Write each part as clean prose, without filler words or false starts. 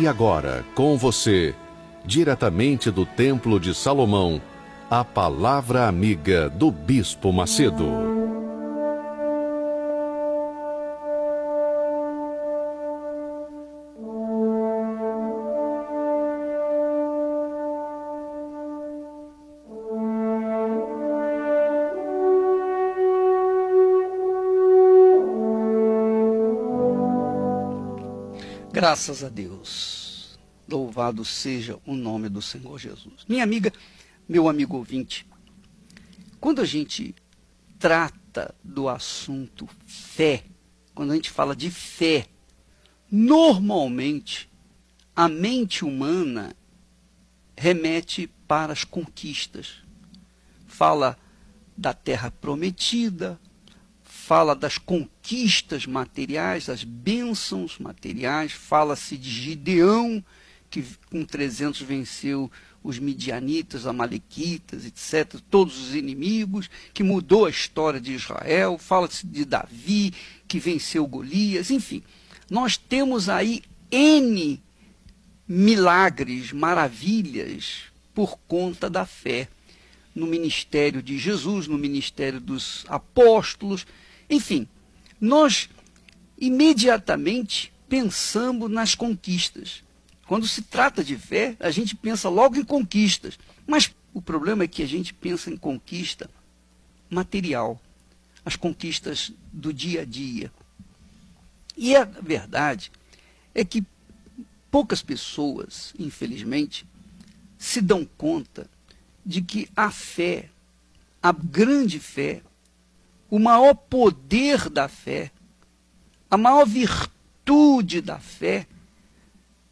E agora, com você, diretamente do Templo de Salomão, a Palavra Amiga do Bispo Macedo. Graças a Deus, louvado seja o nome do Senhor Jesus. Minha amiga, meu amigo ouvinte, quando a gente trata do assunto fé, quando a gente fala de fé, normalmente a mente humana remete para as conquistas. Fala da terra prometida, fala das conquistas materiais, as bênçãos materiais, fala-se de Gideão, que com 300 venceu os midianitas, amalequitas, etc., todos os inimigos, que mudou a história de Israel, fala-se de Davi, que venceu Golias, enfim. Nós temos aí N milagres, maravilhas, por conta da fé, no ministério de Jesus, no ministério dos apóstolos. Enfim, nós imediatamente pensamos nas conquistas. Quando se trata de fé, a gente pensa logo em conquistas. Mas o problema é que a gente pensa em conquista material, as conquistas do dia a dia. E a verdade é que poucas pessoas, infelizmente, se dão conta de que a fé, a grande fé, o maior poder da fé, a maior virtude da fé,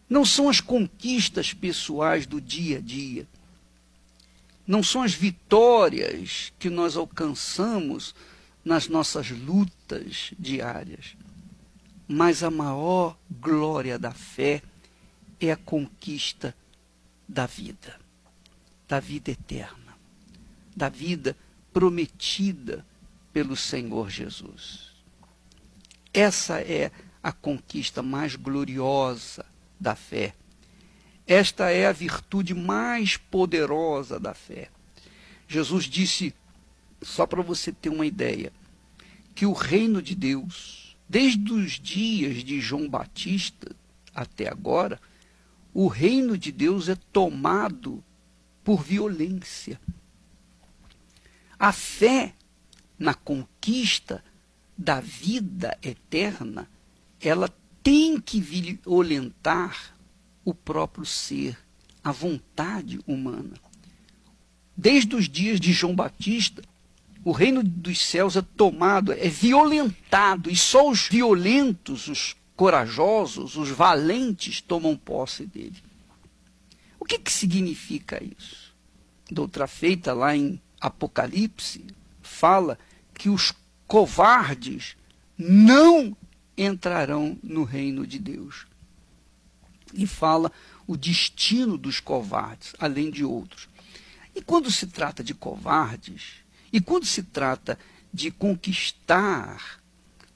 não são as conquistas pessoais do dia a dia, não são as vitórias que nós alcançamos nas nossas lutas diárias, mas a maior glória da fé é a conquista da vida eterna, da vida prometida pelo Senhor Jesus. Essa é a conquista mais gloriosa da fé. Esta é a virtude mais poderosa da fé. Jesus disse, só para você ter uma ideia, que o reino de Deus, desde os dias de João Batista até agora, o reino de Deus é tomado por violência. A fé na conquista da vida eterna, ela tem que violentar o próprio ser, a vontade humana. Desde os dias de João Batista, o reino dos céus é tomado, é violentado, e só os violentos, os corajosos, os valentes tomam posse dele. O que significa isso? Doutra feita lá em Apocalipse, fala que os covardes não entrarão no reino de Deus. E fala o destino dos covardes, além de outros. E quando se trata de covardes, e quando se trata de conquistar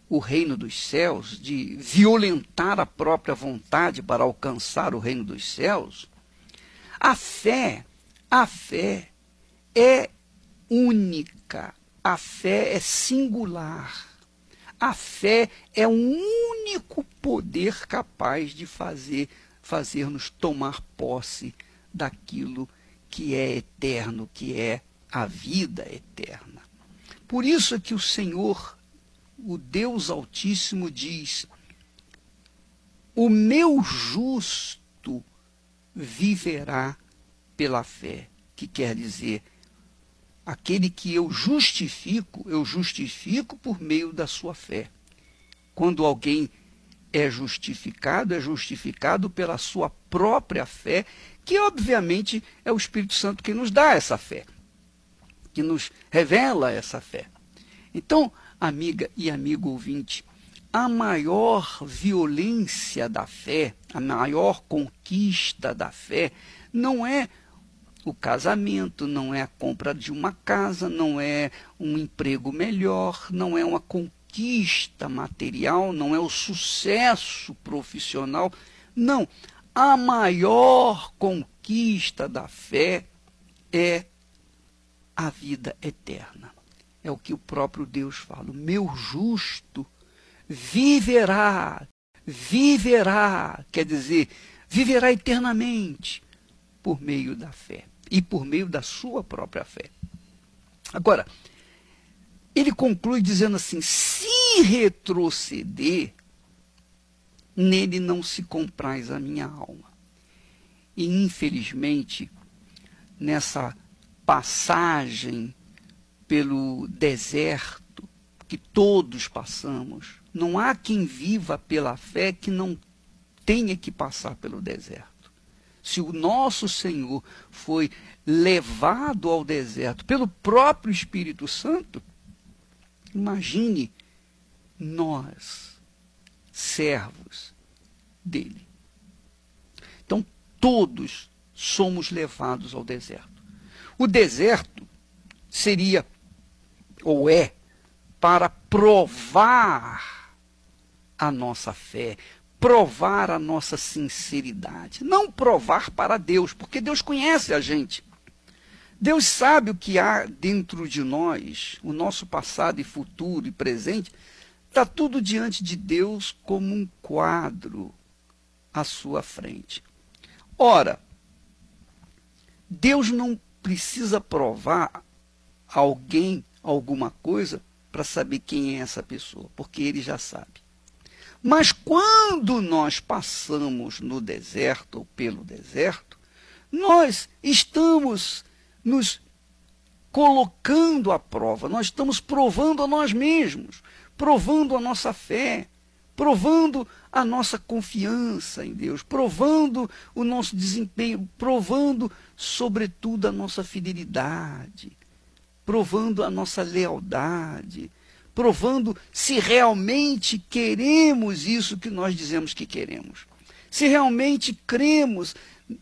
o reino dos céus, de violentar a própria vontade para alcançar o reino dos céus, a fé é única, a fé é singular. A fé é o único poder capaz de fazer-nos tomar posse daquilo que é eterno, que é a vida eterna. Por isso é que o Senhor, o Deus Altíssimo, diz: o meu justo viverá pela fé, que quer dizer, aquele que eu justifico por meio da sua fé. Quando alguém é justificado pela sua própria fé, que obviamente é o Espírito Santo que nos dá essa fé, que nos revela essa fé. Então, amiga e amigo ouvinte, a maior violência da fé, a maior conquista da fé, não é o casamento, não é a compra de uma casa, não é um emprego melhor, não é uma conquista material, não é o sucesso profissional. Não, a maior conquista da fé é a vida eterna. É o que o próprio Deus fala. O meu justo viverá, quer dizer, viverá eternamente por meio da fé e por meio da sua própria fé. Agora, ele conclui dizendo assim: se retroceder, nele não se compraz a minha alma. E infelizmente, nessa passagem pelo deserto que todos passamos, não há quem viva pela fé que não tenha que passar pelo deserto. Se o nosso Senhor foi levado ao deserto pelo próprio Espírito Santo, imagine nós, servos dele. Então, todos somos levados ao deserto. O deserto seria, ou é, para provar a nossa fé, provar a nossa sinceridade. Não provar para Deus, porque Deus conhece a gente. Deus sabe o que há dentro de nós, o nosso passado e futuro e presente. Está tudo diante de Deus como um quadro à sua frente. Ora, Deus não precisa provar a alguém alguma coisa para saber quem é essa pessoa, porque ele já sabe. Mas quando nós passamos no deserto ou pelo deserto, nós estamos nos colocando à prova, nós estamos provando a nós mesmos, provando a nossa fé, provando a nossa confiança em Deus, provando o nosso desempenho, provando, sobretudo, a nossa fidelidade, provando a nossa lealdade, provando se realmente queremos isso que nós dizemos que queremos, se realmente cremos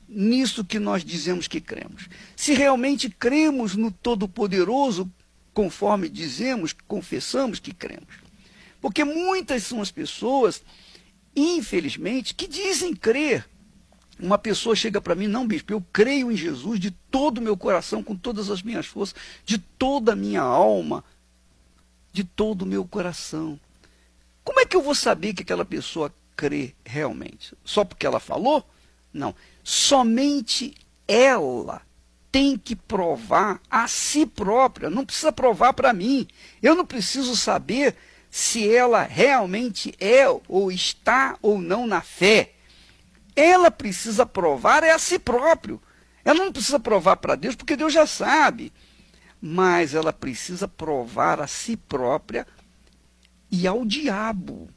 nisso que nós dizemos que cremos, se realmente cremos no Todo-Poderoso, conforme dizemos, confessamos que cremos. Porque muitas são as pessoas, infelizmente, que dizem crer. Uma pessoa chega para mim: não, bispo, eu creio em Jesus de todo o meu coração, com todas as minhas forças, de toda a minha alma, de todo o meu coração. Como é que eu vou saber que aquela pessoa crê realmente? Só porque ela falou? Não. Somente ela tem que provar a si própria. Não precisa provar para mim. Eu não preciso saber se ela realmente é ou está ou não na fé. Ela precisa provar a si próprio. Ela não precisa provar para Deus, porque Deus já sabe. Mas ela precisa provar a si própria e ao diabo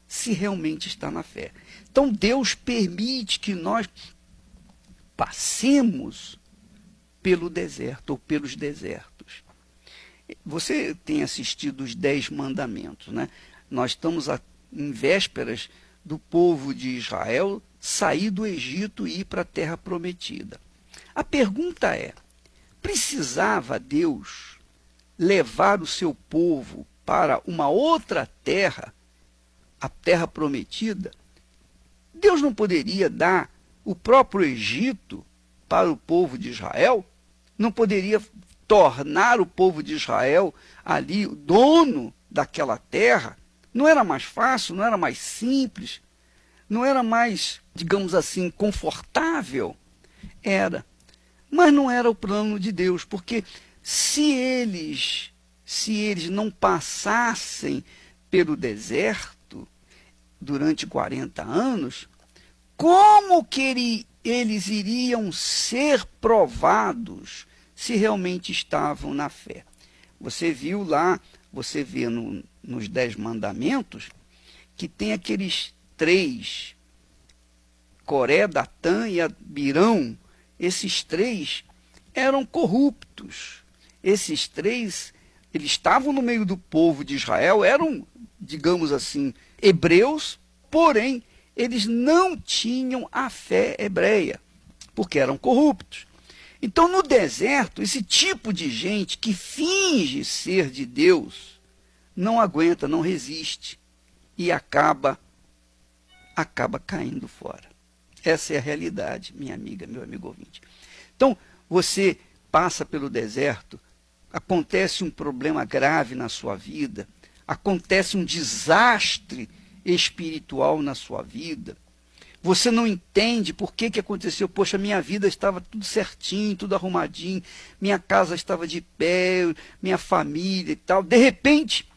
se realmente está na fé. Então Deus permite que nós passemos pelo deserto ou pelos desertos. Você tem assistido os 10 mandamentos, né? Nós estamos em vésperas do povo de Israel sair do Egito e ir para a terra prometida. A pergunta é: precisava Deus levar o seu povo para uma outra terra, a terra prometida? Deus não poderia dar o próprio Egito para o povo de Israel? Não poderia tornar o povo de Israel ali o dono daquela terra? Não era mais fácil, não era mais simples, não era mais, digamos assim, confortável? Era. Mas não era o plano de Deus, porque se eles não passassem pelo deserto durante 40 anos, como que eles iriam ser provados se realmente estavam na fé? Você viu lá, você vê nos 10 mandamentos, que tem aqueles 3, Coré, Datã e Abirão. Esses 3 eram corruptos. Esses 3, eles estavam no meio do povo de Israel, eram, digamos assim, hebreus, porém, eles não tinham a fé hebreia, porque eram corruptos. Então, no deserto, esse tipo de gente que finge ser de Deus não aguenta, não resiste e acaba caindo fora. Essa é a realidade, minha amiga, meu amigo ouvinte. Então, você passa pelo deserto, acontece um problema grave na sua vida, acontece um desastre espiritual na sua vida, você não entende por que aconteceu. Poxa, minha vida estava tudo certinho, tudo arrumadinho, minha casa estava de pé, minha família e tal. De repente,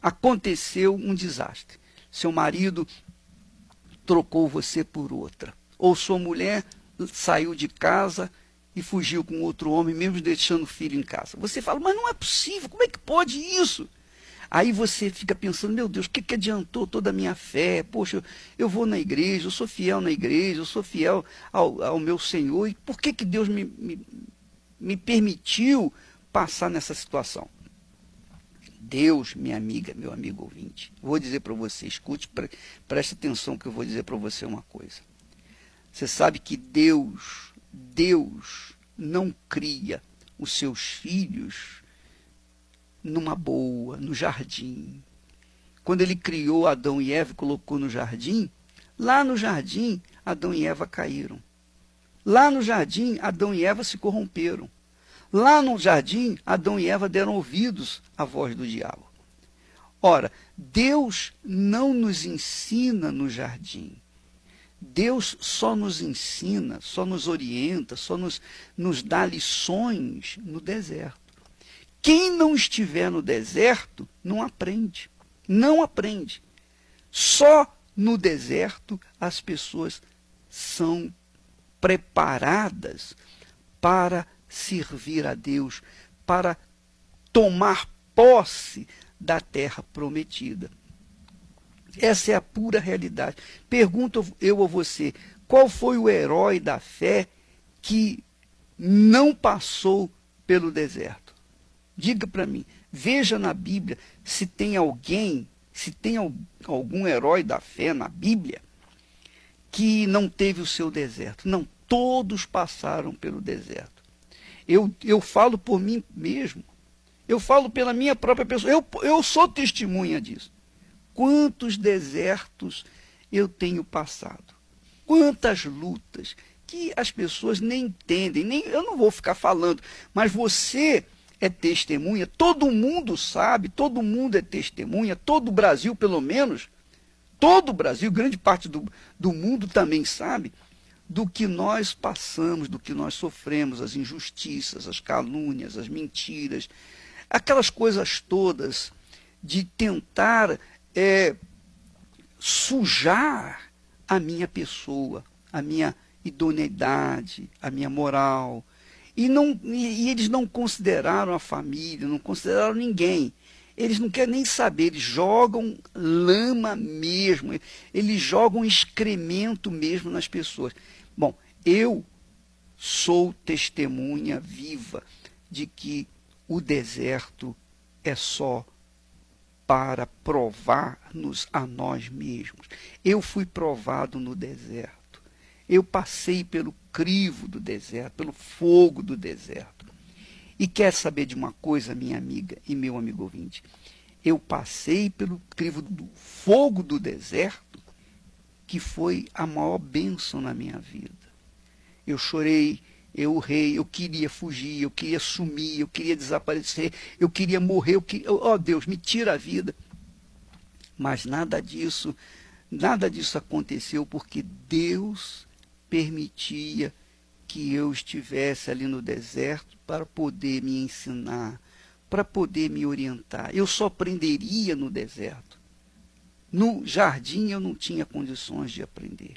aconteceu um desastre. Seu marido trocou você por outra. Ou sua mulher saiu de casa e fugiu com outro homem, mesmo deixando o filho em casa. Você fala, mas não é possível, como é que pode isso? Aí você fica pensando, meu Deus, o que adiantou toda a minha fé? Poxa, eu vou na igreja, eu sou fiel na igreja, eu sou fiel ao meu Senhor. E por que Deus me permitiu passar nessa situação? Deus, minha amiga, meu amigo ouvinte, vou dizer para você, escute, preste atenção que eu vou dizer para você uma coisa. Você sabe que Deus não cria os seus filhos numa boa, no jardim. Quando ele criou Adão e Eva e colocou no jardim, lá no jardim, Adão e Eva caíram. Lá no jardim, Adão e Eva se corromperam. Lá no jardim, Adão e Eva deram ouvidos à voz do diabo. Ora, Deus não nos ensina no jardim. Deus só nos ensina, só nos orienta, só nos dá lições no deserto. Quem não estiver no deserto não aprende. Não aprende. Só no deserto as pessoas são preparadas para servir a Deus, para tomar posse da terra prometida. Essa é a pura realidade. Pergunto eu a você, qual foi o herói da fé que não passou pelo deserto? Diga para mim, veja na Bíblia se tem alguém, se tem algum herói da fé na Bíblia que não teve o seu deserto. Não, todos passaram pelo deserto. Eu falo por mim mesmo, eu falo pela minha própria pessoa, eu sou testemunha disso. Quantos desertos eu tenho passado, quantas lutas que as pessoas nem entendem, eu não vou ficar falando, mas você é testemunha, todo mundo sabe, todo mundo é testemunha, todo o Brasil pelo menos, todo o Brasil, grande parte do mundo também sabe do que nós passamos, do que nós sofremos, as injustiças, as calúnias, as mentiras, aquelas coisas todas de tentar sujar a minha pessoa, a minha idoneidade, a minha moral. E eles não consideraram a família, não consideraram ninguém. Eles não querem nem saber, eles jogam lama mesmo, eles jogam excremento mesmo nas pessoas. Bom, eu sou testemunha viva de que o deserto é só para provar-nos a nós mesmos. Eu fui provado no deserto. Eu passei pelo crivo do deserto, pelo fogo do deserto. E quer saber de uma coisa, minha amiga e meu amigo ouvinte? Eu passei pelo crivo do fogo do deserto, que foi a maior bênção na minha vida. Eu chorei, eu urrei, eu queria fugir, eu queria sumir, eu queria desaparecer, eu queria morrer, oh Deus, me tira a vida. Mas nada disso aconteceu porque Deus permitia que eu estivesse ali no deserto para poder me ensinar, para poder me orientar. Eu só aprenderia no deserto. No jardim eu não tinha condições de aprender.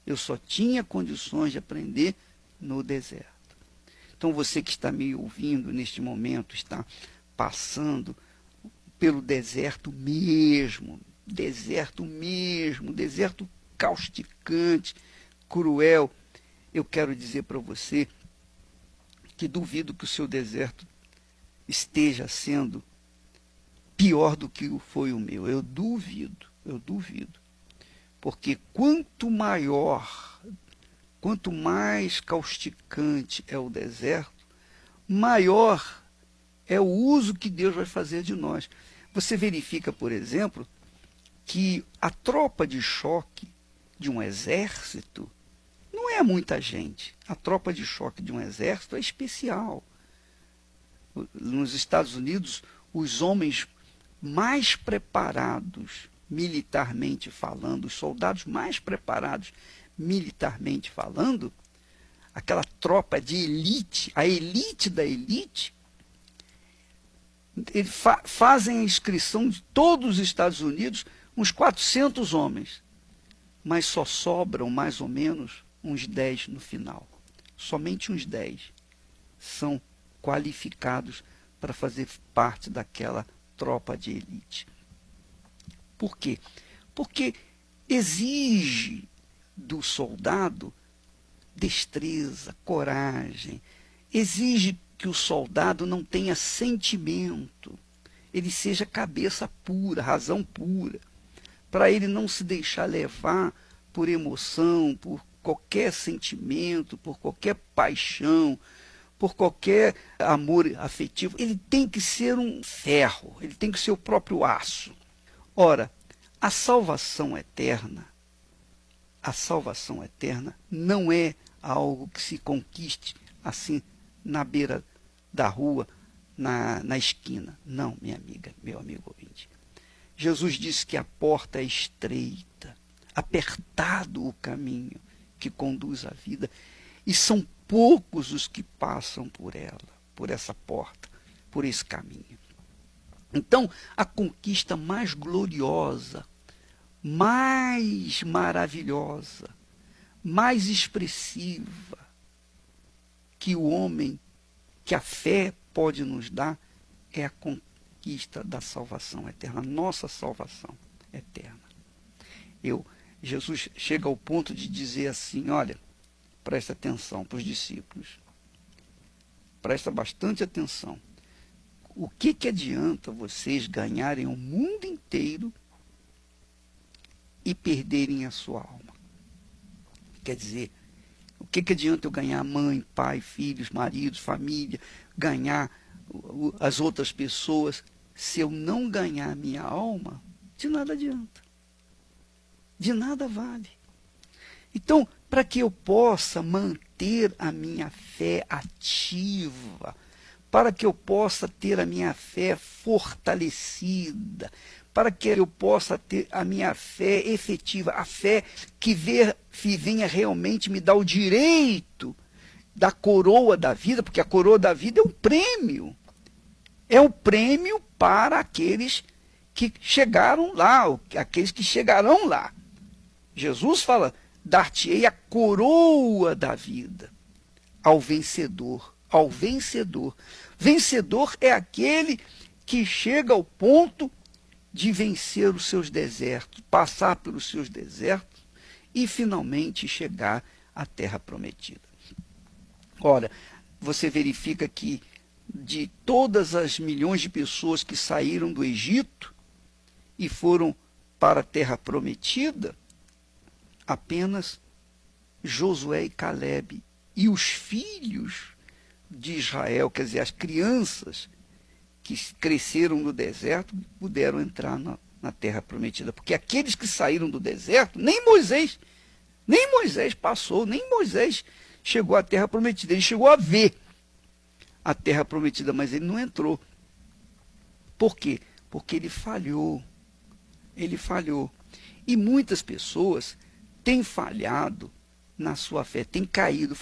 Eu só tinha condições de aprender no deserto. Então você que está me ouvindo neste momento, está passando pelo deserto mesmo, deserto causticante, cruel, eu quero dizer para você que duvido que o seu deserto esteja sendo pior do que foi o meu. Eu duvido. Porque quanto mais causticante é o deserto, maior é o uso que Deus vai fazer de nós. Você verifica, por exemplo, que a tropa de choque de um exército é muita gente. A tropa de choque de um exército é especial. Nos Estados Unidos, os homens mais preparados militarmente falando, os soldados mais preparados militarmente falando, aquela tropa de elite, a elite da elite, fazem a inscrição de todos os Estados Unidos, uns 400 homens, mas só sobram mais ou menos uns 10 no final. Somente uns 10 são qualificados para fazer parte daquela tropa de elite. Por quê? Porque exige do soldado destreza, coragem, exige que o soldado não tenha sentimento, ele seja cabeça pura, razão pura, para ele não se deixar levar por emoção, por qualquer sentimento, por qualquer paixão, por qualquer amor afetivo. Ele tem que ser um ferro, ele tem que ser o próprio aço. Ora, a salvação eterna não é algo que se conquiste assim na beira da rua, na esquina. Não, minha amiga, meu amigo ouvinte. Jesus disse que a porta é estreita, apertado o caminho que conduz à vida, e são poucos os que passam por ela, por essa porta, por esse caminho. Então, a conquista mais gloriosa, mais maravilhosa, mais expressiva que o homem, que a fé pode nos dar, é a conquista da salvação eterna, a nossa salvação eterna. Jesus chega ao ponto de dizer assim, olha, presta atenção para os discípulos, presta bastante atenção. O que adianta vocês ganharem o mundo inteiro e perderem a sua alma? Quer dizer, o que adianta eu ganhar mãe, pai, filhos, maridos, família, ganhar as outras pessoas, se eu não ganhar a minha alma? De nada adianta. De nada vale. Então, para que eu possa manter a minha fé ativa, para que eu possa ter a minha fé fortalecida, para que eu possa ter a minha fé efetiva, a fé que venha realmente me dar o direito da coroa da vida, porque a coroa da vida é um prêmio. É um prêmio para aqueles que chegaram lá, aqueles que chegarão lá. Jesus fala, dar-te-ei a coroa da vida ao vencedor. Ao vencedor. Vencedor é aquele que chega ao ponto de vencer os seus desertos, passar pelos seus desertos e finalmente chegar à terra prometida. Ora, você verifica que de todas as milhões de pessoas que saíram do Egito e foram para a terra prometida, apenas Josué e Calebe e os filhos de Israel, quer dizer, as crianças que cresceram no deserto, puderam entrar na terra prometida. Porque aqueles que saíram do deserto, nem Moisés passou, nem Moisés chegou à terra prometida. Ele chegou a ver a terra prometida, mas ele não entrou. Por quê? Porque ele falhou. Ele falhou. E muitas pessoas têm falhado na sua fé, têm caído.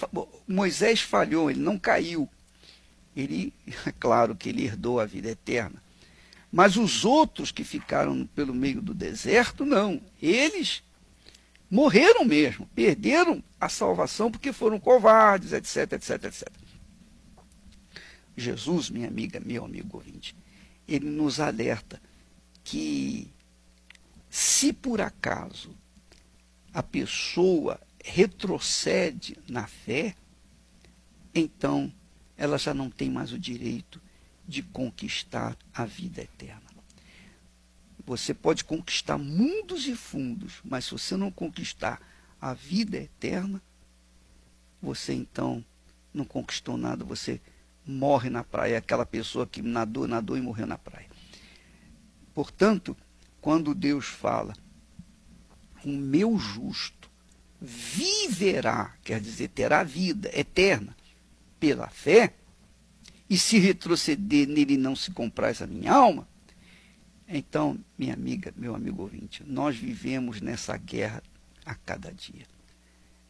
Moisés falhou, ele não caiu. É claro que ele herdou a vida eterna. Mas os outros que ficaram pelo meio do deserto, não. Eles morreram mesmo, perderam a salvação porque foram covardes, etc, etc, etc. Jesus, minha amiga, meu amigo ouvinte, ele nos alerta que se por acaso a pessoa retrocede na fé, então ela já não tem mais o direito de conquistar a vida eterna. Você pode conquistar mundos e fundos, mas se você não conquistar a vida eterna, você então não conquistou nada, você morre na praia, aquela pessoa que nadou e morreu na praia. Portanto, quando Deus fala, o meu justo viverá, quer dizer, terá vida eterna pela fé, e se retroceder nele não se compraz a minha alma, então, minha amiga, meu amigo ouvinte, nós vivemos nessa guerra a cada dia.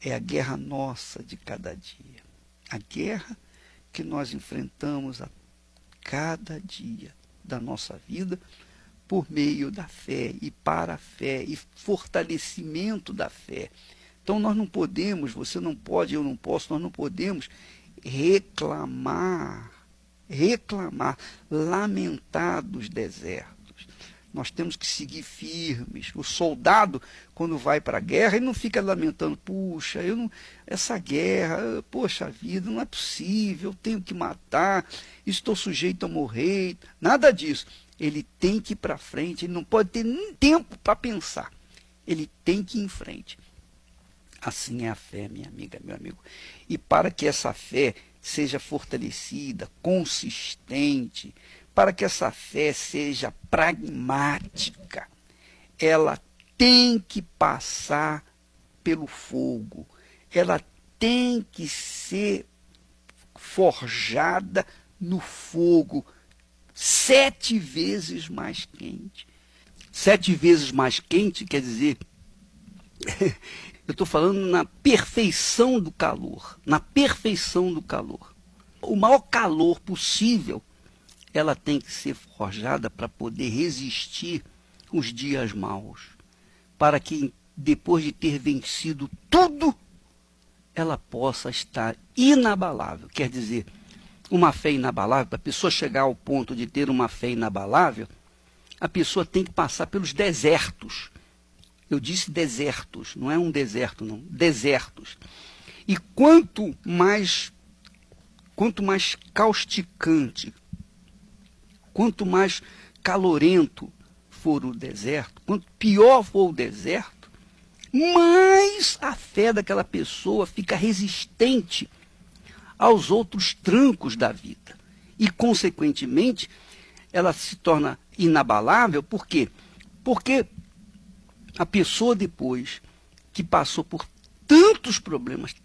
É a guerra nossa de cada dia. A guerra que nós enfrentamos a cada dia da nossa vida por meio da fé e para a fé e fortalecimento da fé. Então nós não podemos, você não pode, eu não posso, nós não podemos reclamar, lamentar dos desertos. Nós temos que seguir firmes. O soldado, quando vai para a guerra, ele não fica lamentando, puxa, essa guerra, poxa vida, não é possível, eu tenho que matar, estou sujeito a morrer, nada disso. Ele tem que ir para frente, ele não pode ter nem tempo para pensar. Ele tem que ir em frente. Assim é a fé, minha amiga, meu amigo. E para que essa fé seja fortalecida, consistente, para que essa fé seja pragmática, ela tem que passar pelo fogo, ela tem que ser forjada no fogo 7 vezes mais quente. 7 vezes mais quente quer dizer, eu estou falando na perfeição do calor, na perfeição do calor. O maior calor possível, ela tem que ser forjada para poder resistir os dias maus, para que depois de ter vencido tudo, ela possa estar inabalável. Quer dizer, uma fé inabalável, para a pessoa chegar ao ponto de ter uma fé inabalável, a pessoa tem que passar pelos desertos. Eu disse desertos, não é um deserto não, desertos. E quanto mais causticante, quanto mais calorento for o deserto, quanto pior for o deserto, mais a fé daquela pessoa fica resistente aos outros trancos da vida. E, consequentemente, ela se torna inabalável. Por quê? Porque a pessoa, depois que passou por tantos problemas,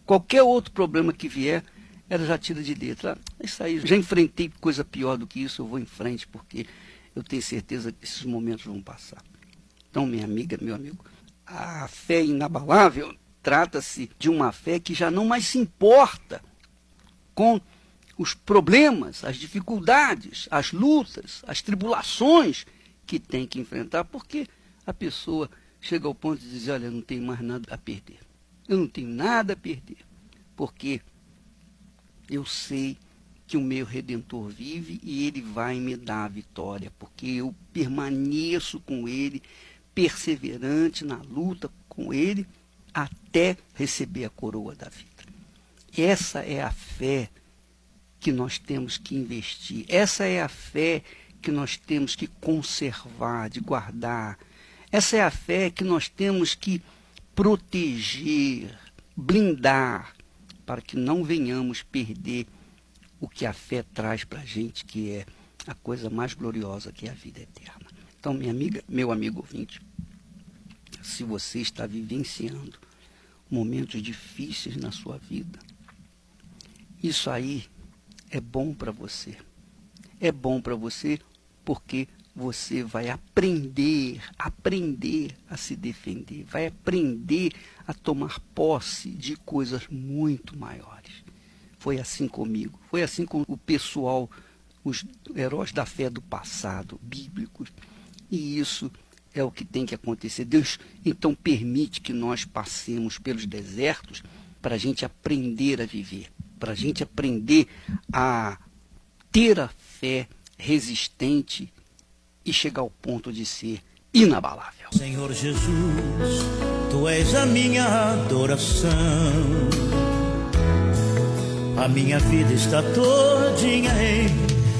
qualquer outro problema que vier, ela já tira de dentro. Isso aí, já enfrentei coisa pior do que isso, eu vou em frente, porque eu tenho certeza que esses momentos vão passar. Então, minha amiga, meu amigo, a fé inabalável trata-se de uma fé que já não mais se importa com os problemas, as dificuldades, as lutas, as tribulações que tem que enfrentar, porque a pessoa chega ao ponto de dizer, olha, eu não tenho mais nada a perder. Eu não tenho nada a perder, porque eu sei que o meu Redentor vive e ele vai me dar a vitória, porque eu permaneço com ele, perseverante na luta com ele, até receber a coroa da vida. Essa é a fé que nós temos que investir, essa é a fé que nós temos que conservar, de guardar, essa é a fé que nós temos que proteger, blindar, para que não venhamos perder o que a fé traz para a gente, que é a coisa mais gloriosa, que é a vida eterna. Então, minha amiga, meu amigo ouvinte, se você está vivenciando momentos difíceis na sua vida, isso aí é bom para você. É bom para você porque você vai aprender a se defender, vai aprender a tomar posse de coisas muito maiores. Foi assim comigo, foi assim com o pessoal, os heróis da fé do passado, bíblicos, e isso é o que tem que acontecer. Deus, então, permite que nós passemos pelos desertos para a gente aprender a viver, para a gente aprender a ter a fé resistente e chegar ao ponto de ser inabalável. Senhor Jesus, Tu és a minha adoração. A minha vida está todinha em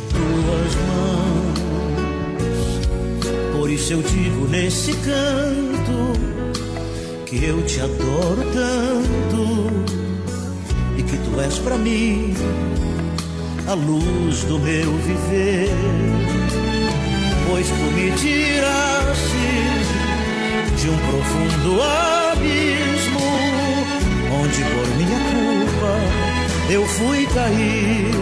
Tuas mãos. Por isso eu digo nesse canto que eu Te adoro tanto e que Tu és para mim a luz do meu viver. Pois Tu me tiraste de um profundo abismo, onde por minha culpa eu fui cair.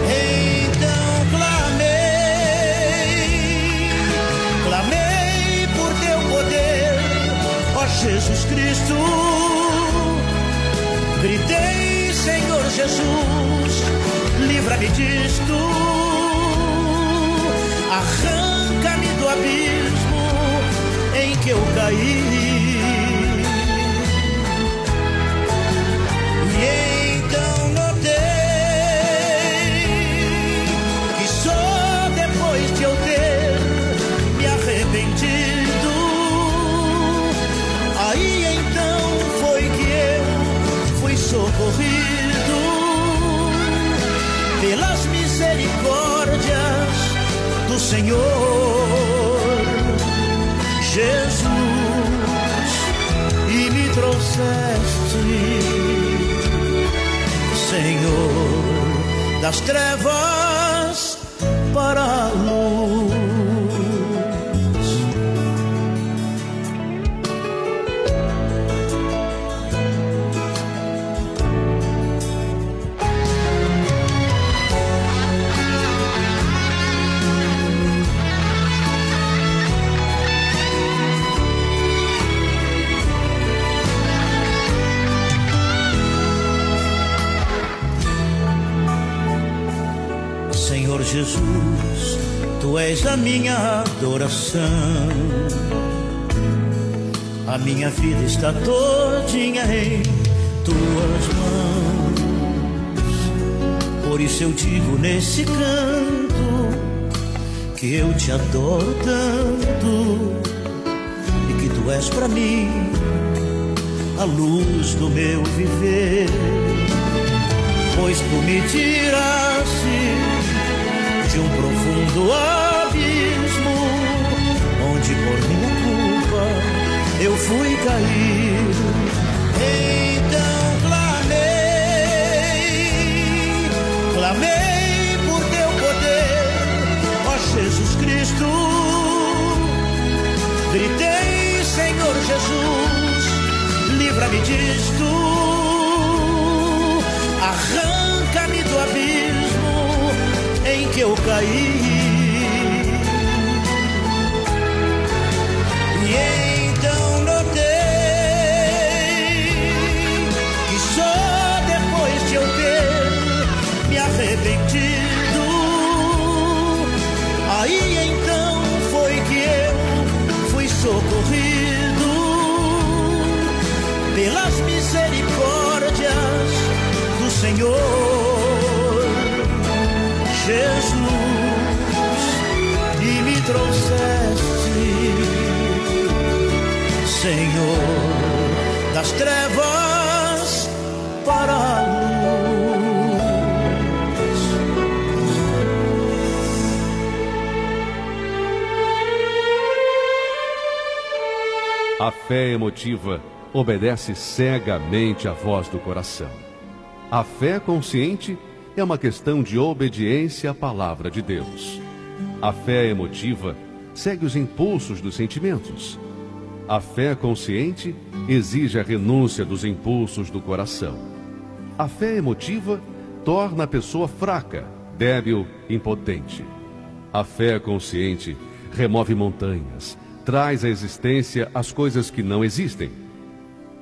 Então clamei por teu poder, ó Jesus Cristo. Gritei, Senhor Jesus, livra-me disto, arranca-me do abismo em que eu caí. E então notei que só depois de eu ter me arrependido, aí então foi que eu fui socorrido pelas misericórdias do Senhor Jesus, e me trouxeste, Senhor, das trevas para a luz. Senhor Jesus, Tu és a minha adoração. A minha vida está todinha em Tuas mãos. Por isso eu digo nesse canto que eu Te adoro tanto e que Tu és pra mim a luz do meu viver. Pois Tu me tiraste de um profundo abismo, onde por minha culpa eu fui cair. Então clamei por teu poder, ó Jesus Cristo. Gritei, Senhor Jesus, livra-me disto, arranca-me do abismo em que eu caí. E então notei que só depois de eu ter me arrependido, aí então foi que eu fui socorrido pelas misericórdias do Senhor Jesus, e me trouxeste, Senhor, das trevas para a luz. A fé emotiva obedece cegamente à voz do coração. A fé consciente é uma questão de obediência à palavra de Deus. A fé emotiva segue os impulsos dos sentimentos. A fé consciente exige a renúncia dos impulsos do coração. A fé emotiva torna a pessoa fraca, débil, impotente. A fé consciente remove montanhas, traz à existência as coisas que não existem.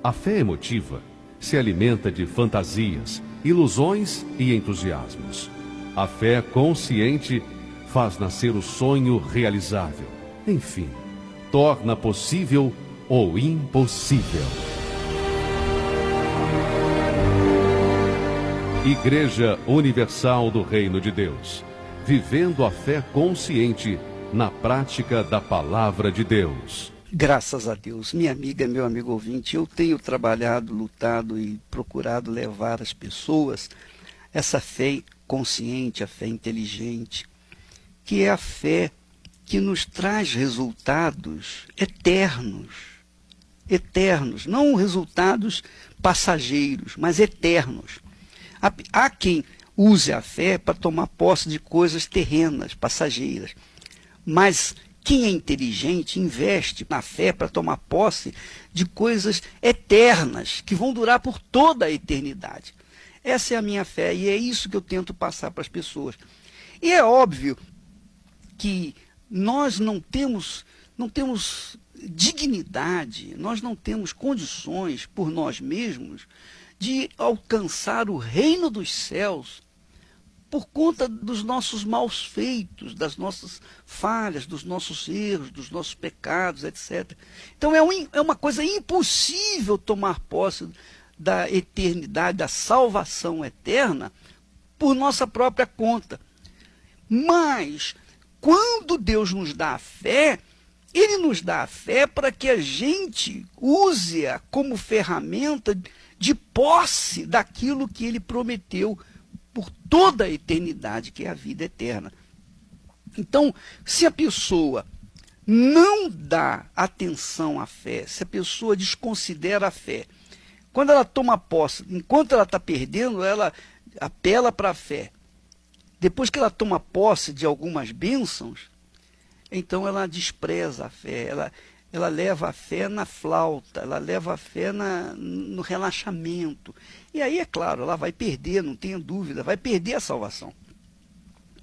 A fé emotiva se alimenta de fantasias, ilusões e entusiasmos. A fé consciente faz nascer o sonho realizável. Enfim, torna possível o impossível. Igreja Universal do Reino de Deus, vivendo a fé consciente na prática da Palavra de Deus. Graças a Deus, minha amiga, meu amigo ouvinte, eu tenho trabalhado, lutado e procurado levar às pessoas essa fé consciente, a fé inteligente, que é a fé que nos traz resultados eternos, não resultados passageiros, mas eternos. Há quem use a fé para tomar posse de coisas terrenas, passageiras, mas Quem é inteligente investe na fé para tomar posse de coisas eternas, que vão durar por toda a eternidade. Essa é a minha fé e é isso que eu tento passar para as pessoas. E é óbvio que nós não temos dignidade, nós não temos condições por nós mesmos de alcançar o reino dos céus por conta dos nossos maus feitos, das nossas falhas, dos nossos erros, dos nossos pecados, etc. Então é uma coisa impossível tomar posse da eternidade, da salvação eterna, por nossa própria conta. Mas, quando Deus nos dá a fé, Ele nos dá a fé para que a gente use-a como ferramenta de posse daquilo que Ele prometeu por toda a eternidade, que é a vida eterna. Então, se a pessoa não dá atenção à fé, se a pessoa desconsidera a fé, quando ela toma posse, enquanto ela está perdendo, ela apela para a fé. Depois que ela toma posse de algumas bênçãos, então ela despreza a fé, ela leva a fé na flauta, ela leva a fé no relaxamento. E aí, é claro, ela vai perder, não tenha dúvida, vai perder a salvação.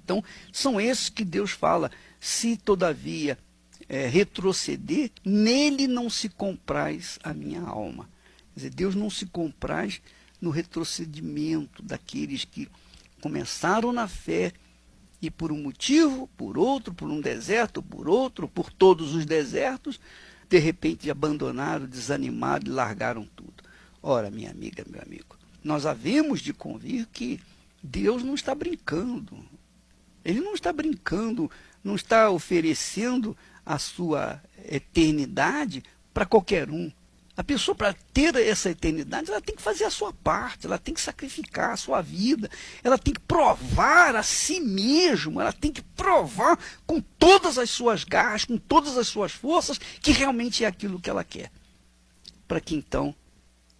Então, são esses que Deus fala: se todavia retroceder, nele não se compraz a minha alma. Quer dizer, Deus não se compraz no retrocedimento daqueles que começaram na fé e por um motivo, por outro, por um deserto, por outro, por todos os desertos, de repente abandonaram, desanimaram e largaram tudo. Ora, minha amiga, meu amigo, nós havemos de convir que Deus não está brincando. Ele não está brincando, não está oferecendo a sua eternidade para qualquer um. A pessoa, para ter essa eternidade, ela tem que fazer a sua parte, ela tem que sacrificar a sua vida, ela tem que provar a si mesma, ela tem que provar com todas as suas garras, com todas as suas forças, que realmente é aquilo que ela quer, para que então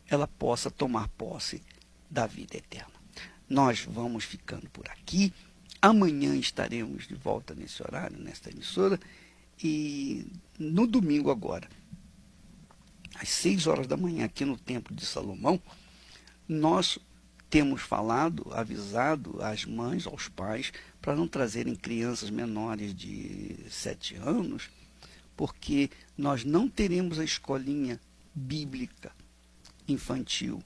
ela possa tomar posse da vida eterna. Nós vamos ficando por aqui. Amanhã estaremos de volta nesse horário, nesta emissora, e no domingo agora, às 6 horas da manhã, aqui no Templo de Salomão, nós temos falado, avisado às mães, aos pais, para não trazerem crianças menores de 7 anos, porque nós não teremos a escolinha bíblica infantil.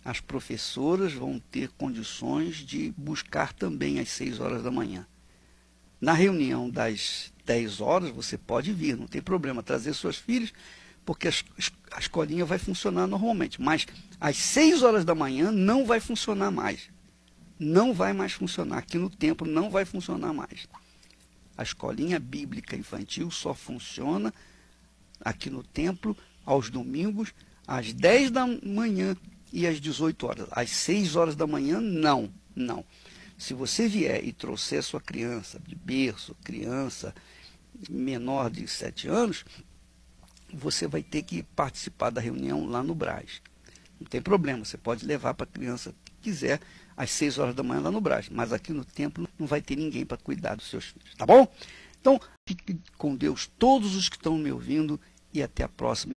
As professoras vão ter condições de buscar também às 6 horas da manhã. Na reunião das 10 horas, você pode vir, não tem problema, trazer suas filhas, porque a escolinha vai funcionar normalmente. Mas às 6 horas da manhã não vai funcionar mais. Não vai mais funcionar. Aqui no templo não vai funcionar mais. A escolinha bíblica infantil só funciona aqui no templo aos domingos, às 10 da manhã e às 18 horas. Às 6 horas da manhã, não. Não. Se você vier e trouxer sua criança de berço, criança menor de 7 anos, você vai ter que participar da reunião lá no Brás. Não tem problema, você pode levar para a criança que quiser às 6 horas da manhã lá no Brás, mas aqui no templo não vai ter ninguém para cuidar dos seus filhos, tá bom? Então, fique com Deus todos os que estão me ouvindo e até a próxima.